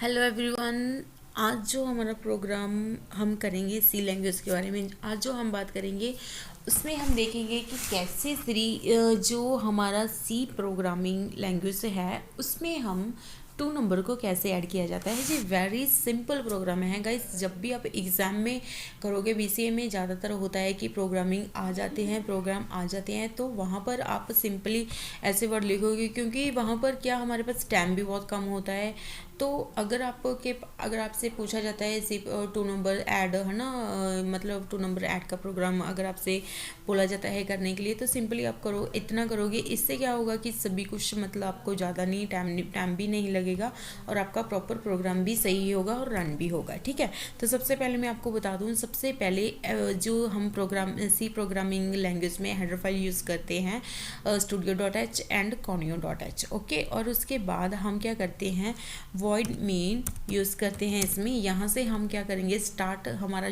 Hello everyone. आज जो हमारा प्रोग्राम हम करेंगे सी लैंग्वेज के बारे में। आज जो हम बात करेंगे उसमें हम देखेंगे कि कैसे जो हमारा सी प्रोग्रामिंग लैंग्वेज है उसमें हम 2 नंबर को कैसे ऐड किया जाता है। ये वेरी सिंपल प्रोग्राम है गाइस। जब भी आप एग्ज़ाम में करोगे बीसीए में ज़्यादातर होता है कि प्रोग्राम आ जाते हैं तो वहाँ पर आप सिंपली ऐसे वर्ड लिखोगे, क्योंकि वहाँ पर क्या हमारे पास टाइम भी बहुत कम होता है। तो अगर आपसे पूछा जाता है सिर्फ 2 नंबर ऐड है ना, मतलब 2 नंबर ऐड का प्रोग्राम अगर आपसे बोला जाता है करने के लिए तो सिंपली आप करो, इतना करोगे। इससे क्या होगा कि सभी कुछ मतलब आपको ज़्यादा नहीं टाइम भी नहीं लगेगा और आपका प्रॉपर प्रोग्राम भी सही होगा और रन भी होगा। ठीक है, तो सबसे पहले मैं आपको बता दूं, सबसे पहले जो हम सी प्रोग्रामिंग लैंग्वेज में हेडर फाइल यूज़ करते हैं studio.h एंड conio.h। ओके, और उसके बाद हम क्या करते हैं, वॉइड मेन यूज़ करते हैं इसमें। यहाँ से हम क्या करेंगे, स्टार्ट हमारा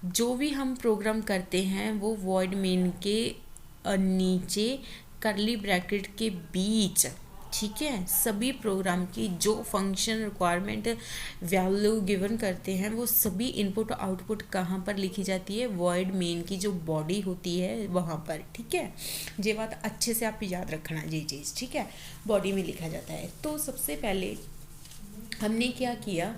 जो भी हम प्रोग्राम करते हैं वो वॉइड मेन के नीचे करली ब्रैकेट के बीच, ठीक है, सभी प्रोग्राम की जो फंक्शन रिक्वायरमेंट वैल्यू गिवन करते हैं वो सभी इनपुट आउटपुट कहाँ पर लिखी जाती है, वॉइड मेन की जो बॉडी होती है वहाँ पर। ठीक है, ये बात अच्छे से आप याद रखना, ये चीज़ ठीक है, बॉडी में लिखा जाता है। तो सबसे पहले हमने क्या किया,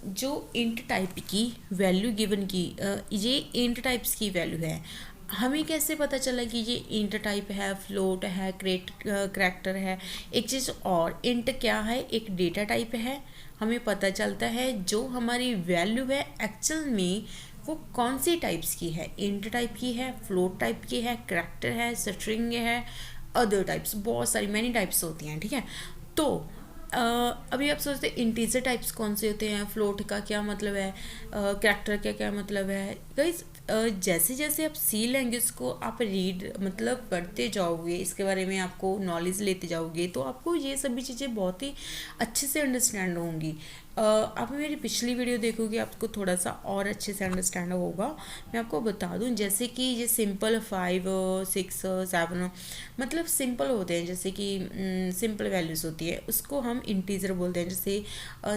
जो इंट टाइप की वैल्यू गिवन की, ये इंट टाइप्स की वैल्यू है। हमें कैसे पता चला कि ये इंट टाइप है, फ्लोट है, करैक्टर है। एक चीज़ और, इंट क्या है, एक डेटा टाइप है। हमें पता चलता है जो हमारी वैल्यू है एक्चुअल में वो कौन सी टाइप्स की है, इंट टाइप की है, फ्लोट टाइप की है, करैक्टर है, स्ट्रिंग है, अदर टाइप्स, बहुत सारी मैनी टाइप्स होती हैं। ठीक है, तो अभी आप सोचते हैं इंटीजर टाइप्स कौन से होते हैं, फ्लोट का क्या मतलब है, करैक्टर का क्या मतलब है। गाइस, जैसे जैसे आप सी लैंग्वेज को आप रीड मतलब पढ़ते जाओगे, इसके बारे में आपको नॉलेज लेते जाओगे तो आपको ये सभी चीज़ें बहुत ही अच्छे से अंडरस्टैंड होंगी। आप मेरी पिछली वीडियो देखोगे आपको थोड़ा सा और अच्छे से अंडरस्टैंड होगा। मैं आपको बता दूं, जैसे कि ये सिंपल 5 6 7 मतलब सिंपल होते हैं, जैसे कि सिंपल वैल्यूज़ होती है उसको हम इंटीजर बोलते हैं। जैसे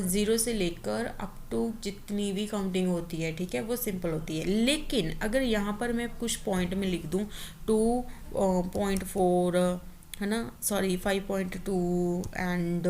0 से लेकर अप टू जितनी भी काउंटिंग होती है, ठीक है, वो सिंपल होती है। लेकिन अगर यहाँ पर मैं कुछ पॉइंट में लिख दूँ 2.4 है ना, सॉरी 5.2 एंड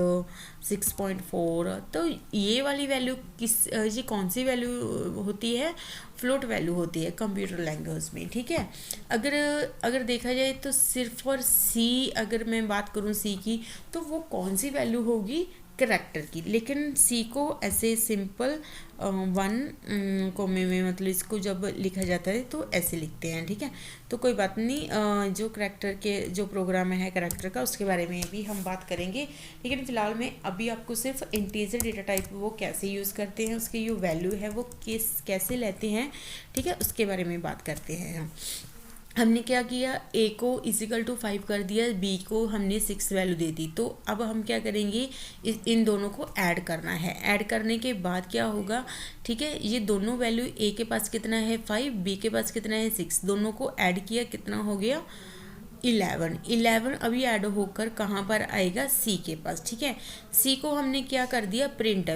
6.4, तो ये वाली वैल्यू ये कौन सी वैल्यू होती है, फ्लोट वैल्यू होती है कंप्यूटर लैंग्वेज में। ठीक है, अगर देखा जाए तो सिर्फ और सी, अगर मैं बात करूँ सी की, तो वो कौन सी वैल्यू होगी, करैक्टर की। लेकिन सी को ऐसे सिंपल 1 कोमे में मतलब इसको जब लिखा जाता है तो ऐसे लिखते हैं। ठीक है, तो कोई बात नहीं, जो करैक्टर के जो प्रोग्राम है करैक्टर का उसके बारे में भी हम बात करेंगे। लेकिन फिलहाल मैं अभी आपको सिर्फ इंटीजर डेटा टाइप वो कैसे यूज़ करते हैं, उसकी जो वैल्यू है वो कैसे लेते हैं, ठीक है, उसके बारे में बात करते हैं। हमने क्या किया, ए को इजिकल टू 5 कर दिया, बी को हमने 6 वैल्यू दे दी। तो अब हम क्या करेंगे, इन दोनों को ऐड करना है। ऐड करने के बाद क्या होगा, ठीक है, ये दोनों वैल्यू, ए के पास कितना है 5, बी के पास कितना है 6, दोनों को ऐड किया, कितना हो गया 11 अभी ऐड होकर कहाँ पर आएगा, सी के पास। ठीक है, सी को हमने क्या कर दिया, प्रिंट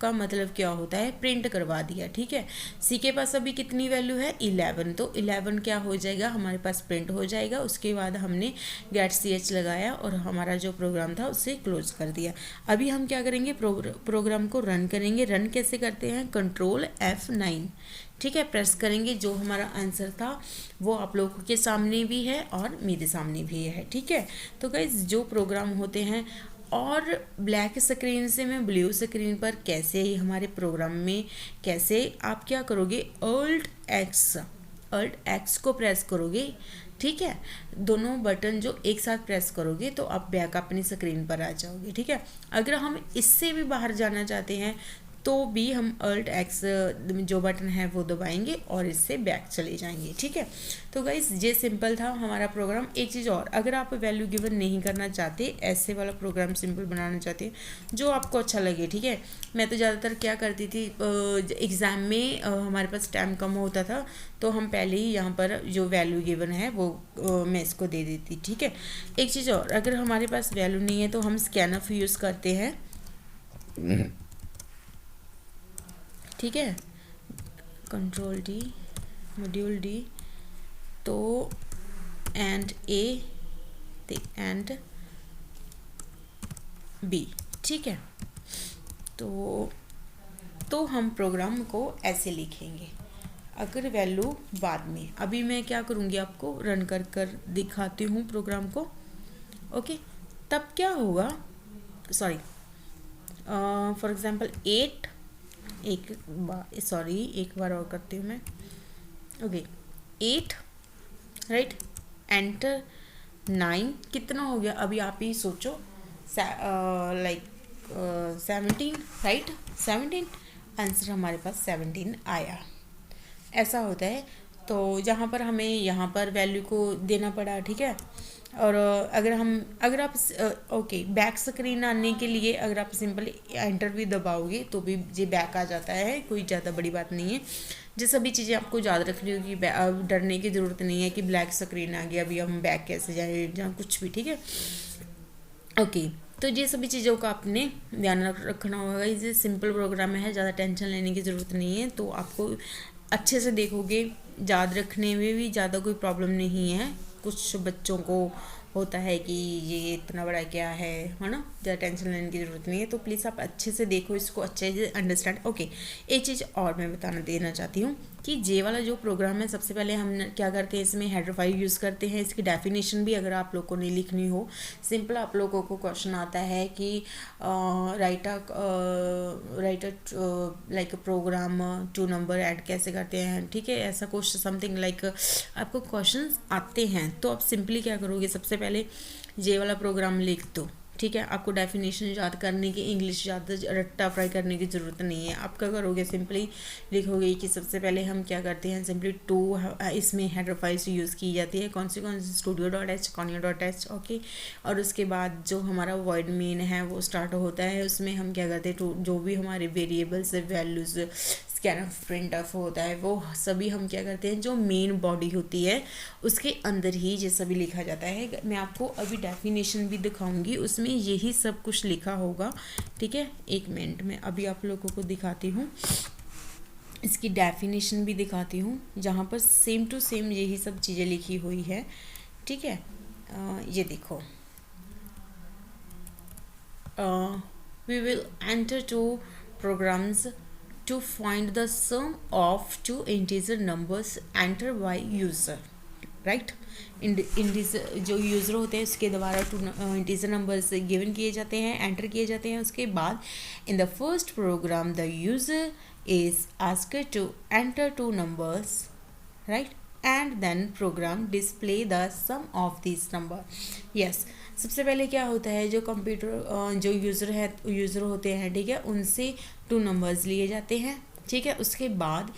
का मतलब क्या होता है, प्रिंट करवा दिया। ठीक है, सी के पास अभी कितनी वैल्यू है 11, तो 11 क्या हो जाएगा हमारे पास, प्रिंट हो जाएगा। उसके बाद हमने गेट ch लगाया और हमारा जो प्रोग्राम था उसे क्लोज कर दिया। अभी हम क्या करेंगे, प्रोग्राम को रन करेंगे। रन कैसे करते हैं, कंट्रोल F9, ठीक है, प्रेस करेंगे। जो हमारा आंसर था वो आप लोगों के सामने भी है और मेरे सामने भी है। ठीक है, तो गाइस जो प्रोग्राम होते हैं, और ब्लैक स्क्रीन से मैं ब्लू स्क्रीन पर कैसे ही हमारे प्रोग्राम में कैसे आप क्या करोगे, अल्ट एक्स को प्रेस करोगे। ठीक है, दोनों बटन जो एक साथ प्रेस करोगे तो आप बैक अपनी स्क्रीन पर आ जाओगे। ठीक है, अगर हम इससे भी बाहर जाना चाहते हैं तो भी हम अल्ट एक्स जो बटन है वो दबाएंगे और इससे बैक चले जाएंगे। ठीक है, तो गाइस ये सिंपल था हमारा प्रोग्राम। एक चीज़ और, अगर आप वैल्यू गिवन नहीं करना चाहते, ऐसे वाला प्रोग्राम सिंपल बनाना चाहते हैं जो आपको अच्छा लगे, ठीक है, मैं तो ज़्यादातर क्या करती थी, एग्ज़ाम में हमारे पास टाइम कम होता था तो हम पहले ही यहाँ पर जो वैल्यू गिवन है वो मैं इसको दे देती। ठीक है, एक चीज़ और, अगर हमारे पास वैल्यू नहीं है तो हम स्कैनफ यूज़ करते हैं। ठीक है, कंट्रोल डी, मॉड्यूल डी, तो एंड ए एंड बी, ठीक है। तो हम प्रोग्राम को ऐसे लिखेंगे। अगर वैल्यू बाद में, अभी मैं क्या करूँगी, आपको रन कर दिखाती हूँ प्रोग्राम को, ओके। तब क्या होगा, सॉरी, फॉर एग्जांपल 8, एक बार और करती हूँ मैं, ओके। 8 राइट, एंटर 9, कितना हो गया अभी आप ही सोचो, लाइक 17 राइट, 17 आंसर हमारे पास 17 आया। ऐसा होता है। तो जहाँ पर हमें यहाँ पर वैल्यू को देना पड़ा, ठीक है। और अगर आप ओके, बैक स्क्रीन आने के लिए अगर आप सिंपल एंटर भी दबाओगे तो भी ये बैक आ जाता है, कोई ज़्यादा बड़ी बात नहीं है। जो सभी चीज़ें आपको याद रखनी होगी, डरने की ज़रूरत नहीं है कि ब्लैक स्क्रीन आ गया, अभी हम बैक कैसे जाए, जहाँ कुछ भी, ठीक है, ओके। तो ये सभी चीज़ों का आपने ध्यान रखना होगा। ये सिंपल प्रोग्राम है, ज़्यादा टेंशन लेने की ज़रूरत नहीं है। तो आपको अच्छे से देखोगे, याद रखने में भी ज़्यादा कोई प्रॉब्लम नहीं है। कुछ बच्चों को होता है कि ये इतना बड़ा क्या है ना, ज़्यादा टेंशन लेने की ज़रूरत नहीं है। तो प्लीज़ आप अच्छे से देखो इसको, अच्छे से अंडरस्टैंड, ओके। एक चीज़ और मैं बताना देना चाहती हूँ कि जे वाला जो प्रोग्राम है, सबसे पहले हम क्या करते हैं, इसमें हेडर फाइल यूज़ करते हैं। इसकी डेफिनेशन भी अगर आप लोग को नहीं लिखनी हो, सिंपल आप लोगों को क्वेश्चन आता है कि write like program two number add कैसे करते हैं, ठीक है, ऐसा क्वेश्चन समथिंग लाइक आपको क्वेश्चंस आते हैं। तो आप सिंपली क्या करोगे, सबसे पहले जे वाला प्रोग्राम लिख दो, ठीक है। आपको डेफिनेशन याद करने की, इंग्लिश याद रट्टा फ्राई करने की ज़रूरत नहीं है। आप क्या करोगे, सिंपली लिखोगे कि सबसे पहले हम क्या करते हैं, सिंपली टू, इसमें हेडर फाइल्स यूज़ की जाती है, कौन सी studio.h, conio.h, ओके। और उसके बाद जो हमारा वॉइड मेन है वो स्टार्ट होता है, उसमें हम क्या करते हैं, जो भी हमारे वेरिएबल्स, वैल्यूज़, स्कैनफ, प्रिंटफ होता है, वो सभी हम क्या करते हैं, जो मेन बॉडी होती है उसके अंदर ही ये सभी लिखा जाता है। मैं आपको अभी डेफिनेशन भी दिखाऊंगी, उसमें यही सब कुछ लिखा होगा, ठीक है। एक मिनट में अभी आप लोगों को दिखाती हूँ, इसकी डेफिनेशन भी दिखाती हूँ, जहाँ पर सेम टू सेम यही सब चीज़ें लिखी हुई है, ठीक है। ये देखो, we will enter two programs to find the sum of two integer numbers entered by user, right. Integer जो यूज़र होते हैं उसके द्वारा टू इंटीजर नंबर्स गिवन किए जाते हैं, एंटर किए जाते हैं। उसके बाद in the first program the user is asked to enter two numbers, right, and then program display the sum of this number. Yes, सबसे पहले क्या होता है, जो कंप्यूटर जो यूज़र होते हैं, ठीक है, उनसे टू नंबर्स लिए जाते हैं, ठीक है। उसके बाद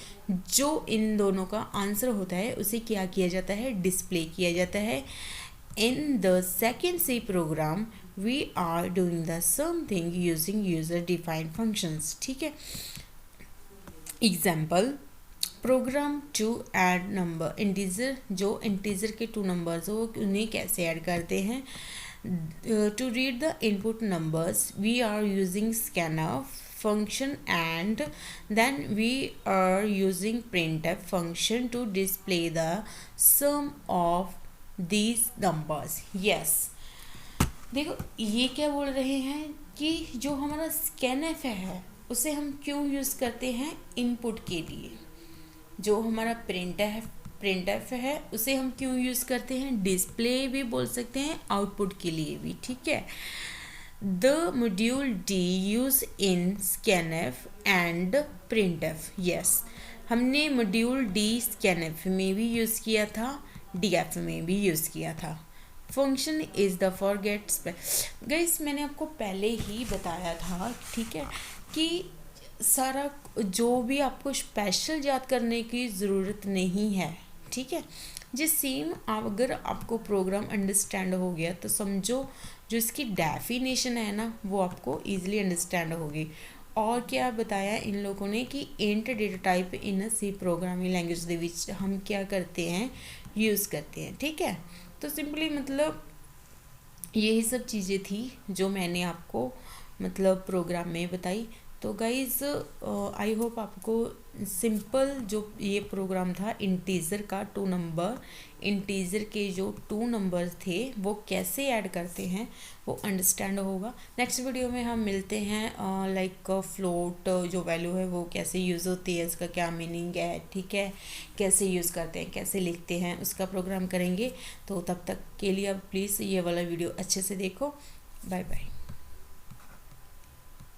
जो इन दोनों का आंसर होता है उसे क्या किया जाता है, डिस्प्ले किया जाता है। In the second C program we are doing the something using user defined functions, ठीक है। Example, program to add number integer, जो इंटीजर के टू नंबर्स हो उन्हें कैसे ऐड करते हैं। To read the input numbers we are using scanf function and then we are using printf function to display the sum of these numbers। yes, देखो ये क्या बोल रहे हैं कि जो हमारा scanf है उसे हम क्यों यूज़ करते हैं, इनपुट के लिए। जो हमारा printf है उसे हम क्यों यूज़ करते हैं, डिस्प्ले भी बोल सकते हैं, आउटपुट के लिए भी, ठीक है। The module D use in scanf and printf। yes, हमने module D scanf में भी यूज़ किया था, df में भी यूज़ किया था। Function is the forget guys, मैंने आपको पहले ही बताया था, ठीक है, कि सारा जो भी आपको स्पेशल याद करने की ज़रूरत नहीं है, ठीक है। जिस सेम अगर आपको प्रोग्राम अंडरस्टैंड हो गया तो समझो जो इसकी डेफिनेशन है ना वो आपको ईजिली अंडरस्टैंड होगी। और क्या बताया इन लोगों ने कि int data type in C programming language ਦੇ ਵਿੱਚ हम क्या करते हैं, यूज़ करते हैं, ठीक है। तो सिंपली मतलब यही सब चीज़ें थी जो मैंने आपको मतलब प्रोग्राम में बताई। तो गाइज़ आई होप आपको सिंपल जो ये प्रोग्राम था इंटीजर का, 2 नंबर इंटीजर के जो 2 नंबर थे वो कैसे ऐड करते हैं वो अंडरस्टैंड होगा। नेक्स्ट वीडियो में हम मिलते हैं लाइक फ्लोट जो वैल्यू है वो कैसे यूज़ होती है, इसका क्या मीनिंग है, ठीक है, कैसे यूज़ करते हैं, कैसे लिखते हैं, उसका प्रोग्राम करेंगे। तो तब तक के लिए अब प्लीज़ ये वाला वीडियो अच्छे से देखो। Bye bye.